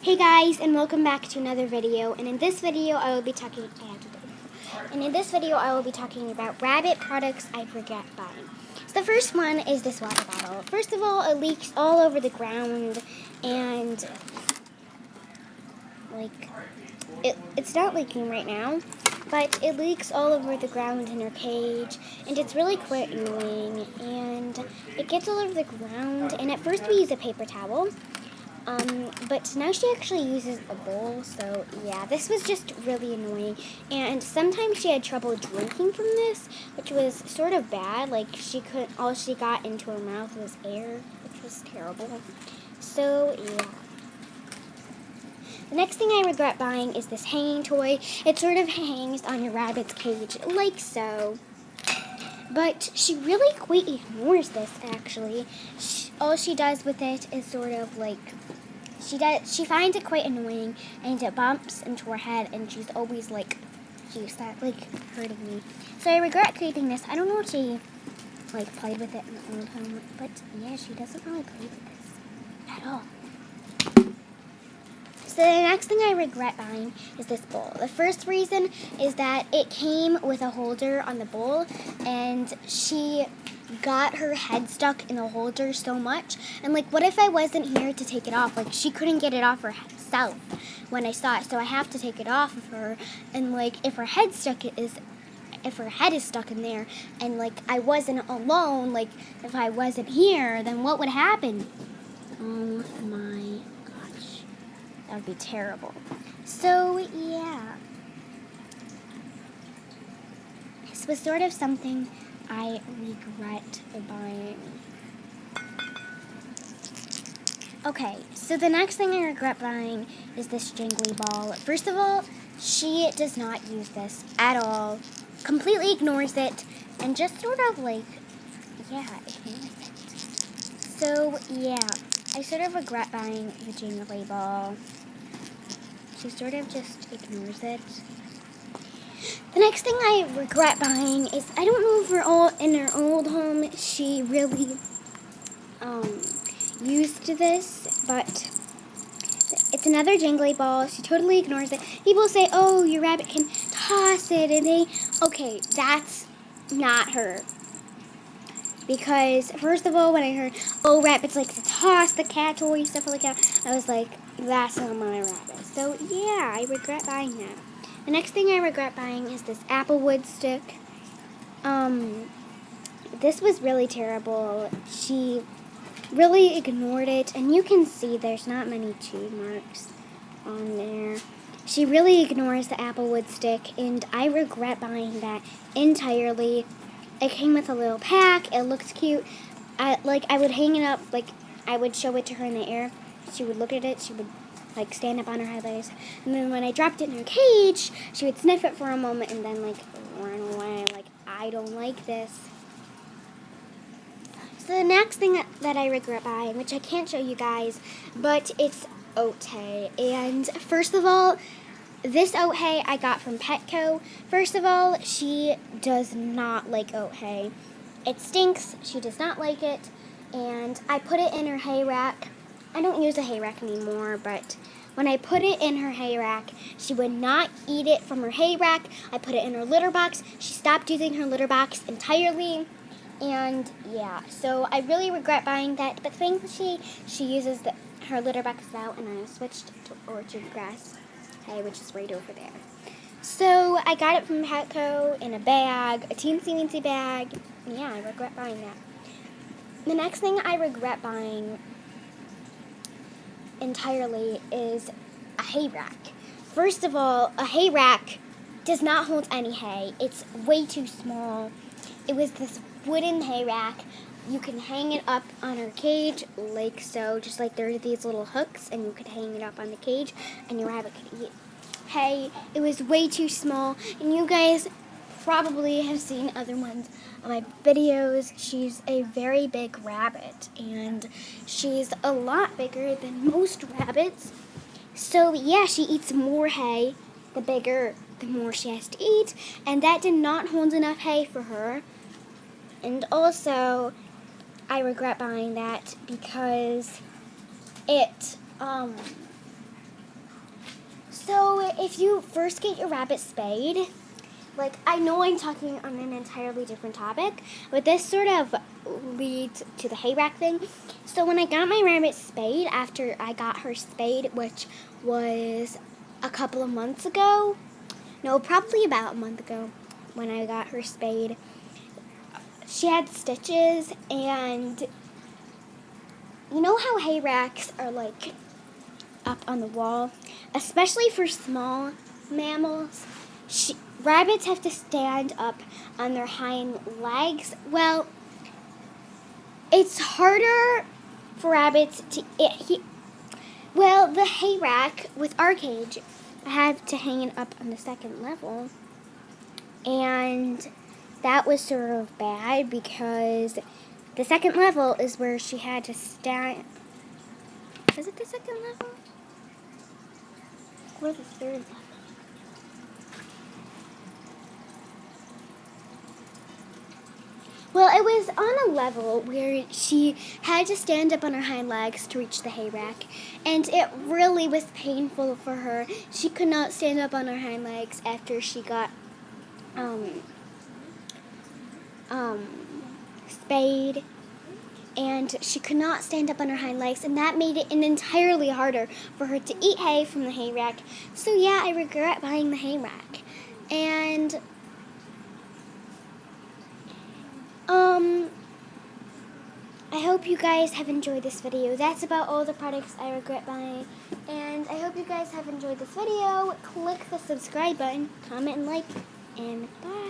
Hey guys, and welcome back to another video. And in this video, I will be talking about rabbit products I regret buying. So the first one is this water bottle. First of all, it leaks all over the ground, and it's not leaking right now, but it leaks all over the ground in her cage, and it's really quite annoying. And it gets all over the ground. And at first, we use a paper towel. But now she actually uses a bowl, so yeah, this was just really annoying. And sometimes she had trouble drinking from this, which was sort of bad. Like, all she got into her mouth was air, which was terrible. So yeah. The next thing I regret buying is this hanging toy. It sort of hangs on your rabbit's cage, like so. But she really quite ignores this, actually. All she does with it is sort of like, she finds it quite annoying, and it bumps into her head, and she's always like, she's hurting me. So I regret keeping this. I don't know if she played with it in the old home, but yeah, she doesn't really play with this at all. So the next thing I regret buying is this bowl. The first reason is that it came with a holder on the bowl, and she got her head stuck in the holder so much. And what if I wasn't here to take it off? She couldn't get it off herself when I saw it, so I have to take it off of her. And if her head is stuck in there, and I wasn't alone, if I wasn't here, then what would happen? Oh my gosh, that would be terrible. So yeah, this was sort of something I regret buying. Okay, so the next thing I regret buying is this jingly ball. First of all, she does not use this at all, completely ignores it, and just sort of ignores it. So yeah, I sort of regret buying the jingly ball. She sort of just ignores it. The next thing I regret buying is, I don't know if in her old home she really used this, but it's another jingly ball. She totally ignores it. People say, oh, your rabbit can toss it, and okay, that's not her. Because, first of all, when I heard, oh, rabbits like to toss the cat toy, stuff like that, I was like, that's not my rabbit. So, yeah, I regret buying that. The next thing I regret buying is this Applewood stick. This was really terrible. She really ignored it, and you can see there's not many chew marks on there. She really ignores the Applewood stick, and I regret buying that entirely. It came with a little pack. It looked cute. I would hang it up, I would show it to her in the air. She would look at it. She would stand up on her hind legs, and then when I dropped it in her cage, she would sniff it for a moment and then run away. I don't like this. So the next thing that I regret buying, which I can't show you guys, but it's oat hay. And first of all, this oat hay I got from Petco. First of all, she does not like oat hay. It stinks. She does not like it. And I put it in her hay rack. I don't use a hay rack anymore, but when I put it in her hay rack, she would not eat it from her hay rack. I put it in her litter box. She stopped using her litter box entirely. And yeah, so I really regret buying that. But thankfully, she uses her litter box now, and I switched to orchard grass hay, which is right over there. So I got it from Petco in a bag, a teensy-weensy bag. Yeah, I regret buying that. The next thing I regret buying entirely is a hay rack. First of all, a hay rack does not hold any hay. It's way too small. It was this wooden hay rack. You can hang it up on her cage like so, just like there are these little hooks, and you could hang it up on the cage, and your rabbit could eat hay. It was way too small, and you guys probably have seen other ones on my videos. She's a very big rabbit, and she's a lot bigger than most rabbits. So yeah, she eats more hay. The bigger, the more she has to eat, and that did not hold enough hay for her. And also, I regret buying that because it if you first get your rabbit spayed, like, I know I'm talking on an entirely different topic, but this sort of leads to the hay rack thing. So when I got my rabbit spayed, after I got her spayed, which was a couple of months ago, no, probably about a month ago when I got her spayed, she had stitches, and you know how hay racks are like up on the wall, especially for small mammals? Rabbits have to stand up on their hind legs. Well, it's harder for rabbits to the hay rack with our cage, I had to hang it up on the second level, and that was sort of bad because the second level is where she had to stand. Is it the second level? Or the third level? Well, it was on a level where she had to stand up on her hind legs to reach the hay rack, and it really was painful for her. She could not stand up on her hind legs after she got spayed, and she could not stand up on her hind legs, and that made it entirely harder for her to eat hay from the hay rack. So yeah, I regret buying the hay rack. And I hope you guys have enjoyed this video. That's about all the products I regret buying. And I hope you guys have enjoyed this video. Click the subscribe button, comment and like, and bye.